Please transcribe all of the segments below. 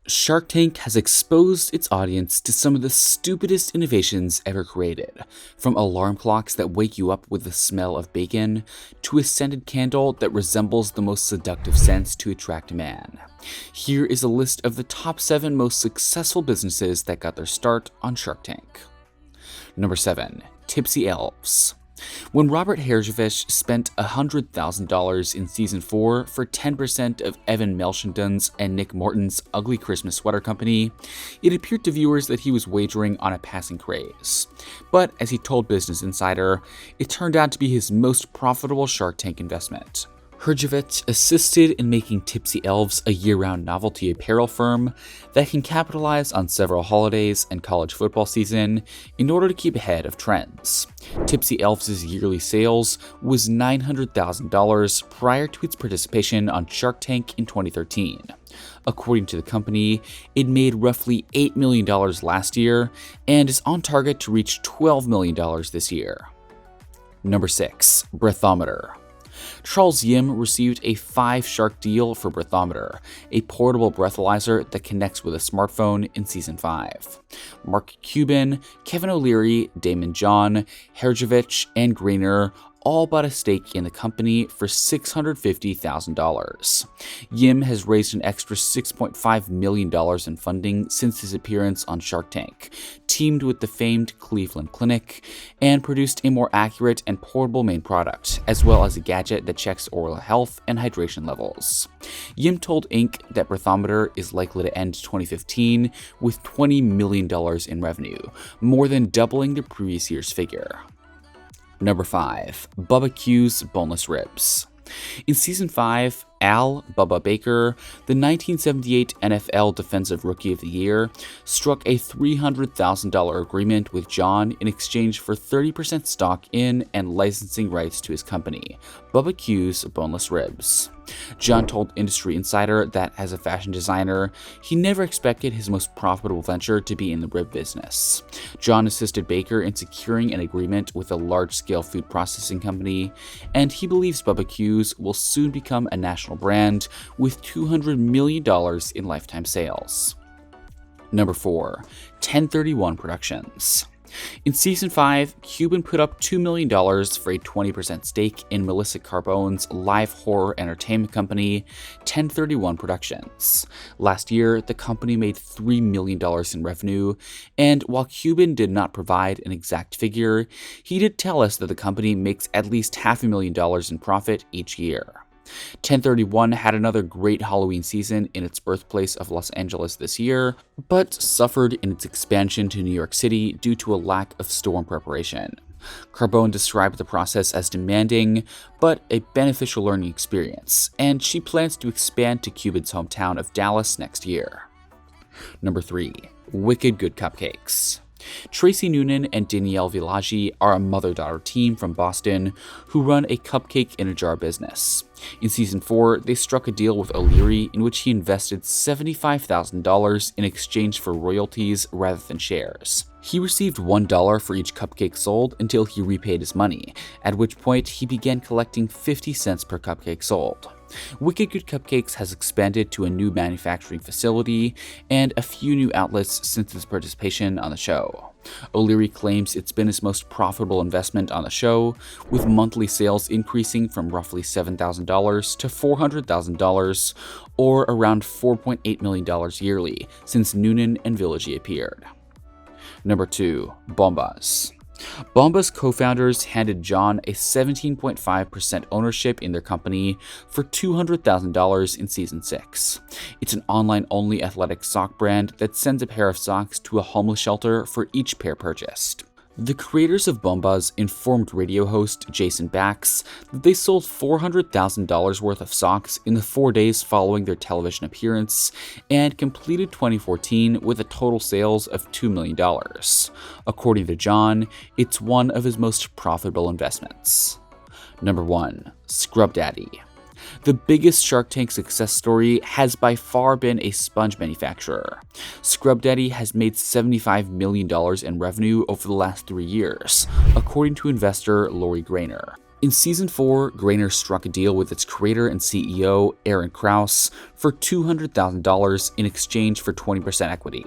Shark Tank has exposed its audience to some of the stupidest innovations ever created, from alarm clocks that wake you up with the smell of bacon, to a scented candle that resembles the most seductive scents to attract a man. Here is a list of the top 7 most successful businesses that got their start on Shark Tank. Number 7. Tipsy Elves. When Robert Herjavec spent $100,000 in Season 4 for 10% of Evan Melshendon's and Nick Morton's ugly Christmas sweater company, it appeared to viewers that he was wagering on a passing craze. But as he told Business Insider, it turned out to be his most profitable Shark Tank investment. Herjavec assisted in making Tipsy Elves a year-round novelty apparel firm that can capitalize on several holidays and college football season in order to keep ahead of trends. Tipsy Elves' yearly sales was $900,000 prior to its participation on Shark Tank in 2013. According to the company, it made roughly $8 million last year and is on target to reach $12 million this year. Number 6. Breathometer. Charles Yim received a 5-shark deal for Breathometer, a portable breathalyzer that connects with a smartphone in Season 5. Mark Cuban, Kevin O'Leary, Daymond John, Herjavec, and Greiner all bought a stake in the company for $650,000. Yim has raised an extra $6.5 million in funding since his appearance on Shark Tank, teamed with the famed Cleveland Clinic, and produced a more accurate and portable main product, as well as a gadget that checks oral health and hydration levels. Yim told Inc. that Breathometer is likely to end 2015 with $20 million in revenue, more than doubling the previous year's figure. Number 5. BBQ's Boneless Ribs. In Season 5, Al Bubba Baker, the 1978 NFL Defensive Rookie of the Year, struck a $300,000 agreement with John in exchange for 30% stock in and licensing rights to his company, BBQ's Boneless Ribs. John told Industry Insider that as a fashion designer, he never expected his most profitable venture to be in the rib business. John assisted Baker in securing an agreement with a large-scale food processing company, and he believes BBQ's will soon become a national brand with $200 million in lifetime sales. Number 4. 1031 Productions. In Season 5, Cuban put up $2 million for a 20% stake in Melissa Carbone's live horror entertainment company, 1031 Productions. Last year, the company made $3 million in revenue, and while Cuban did not provide an exact figure, he did tell us that the company makes at least $500,000 in profit each year. 1031 had another great Halloween season in its birthplace of Los Angeles this year, but suffered in its expansion to New York City due to a lack of storm preparation. Carbone described the process as demanding, but a beneficial learning experience, and she plans to expand to Cuban's hometown of Dallas next year. Number 3. Wicked Good Cupcakes. Tracy Noonan and Danielle Villaggi are a mother-daughter team from Boston who run a cupcake in a jar business. In Season 4, they struck a deal with O'Leary in which he invested $75,000 in exchange for royalties rather than shares. He received $1 for each cupcake sold until he repaid his money, at which point he began collecting 50 cents per cupcake sold. Wicked Good Cupcakes has expanded to a new manufacturing facility and a few new outlets since its participation on the show. O'Leary claims it's been his most profitable investment on the show, with monthly sales increasing from roughly $7,000 to $400,000, or around $4.8 million yearly, since Noonan and Villaggi appeared. Number 2. Bombas. Bombas co-founders handed John a 17.5% ownership in their company for $200,000 in Season 6. It's an online-only athletic sock brand that sends a pair of socks to a homeless shelter for each pair purchased. The creators of Bombas informed radio host Jason Bax that they sold $400,000 worth of socks in the 4 days following their television appearance and completed 2014 with a total sales of $2 million. According to John, it's one of his most profitable investments. Number 1. Scrub Daddy. The biggest Shark Tank success story has by far been a sponge manufacturer. Scrub Daddy has made $75 million in revenue over the last 3 years, according to investor Lori Greiner. In Season 4, Greiner struck a deal with its creator and CEO, Aaron Krause, for $200,000 in exchange for 20% equity.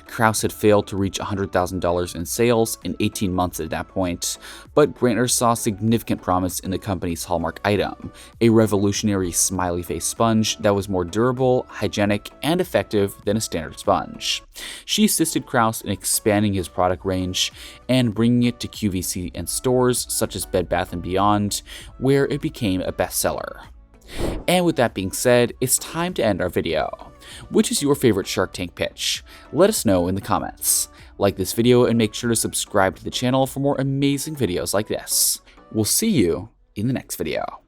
Krause had failed to reach $100,000 in sales in 18 months at that point, but Greiner saw significant promise in the company's hallmark item, a revolutionary smiley face sponge that was more durable, hygienic, and effective than a standard sponge. She assisted Krause in expanding his product range and bringing it to QVC and stores such as Bed Bath & Beyond, where it became a bestseller. And with that being said, it's time to end our video. Which is your favorite Shark Tank pitch? Let us know in the comments. Like this video and make sure to subscribe to the channel for more amazing videos like this. We'll see you in the next video.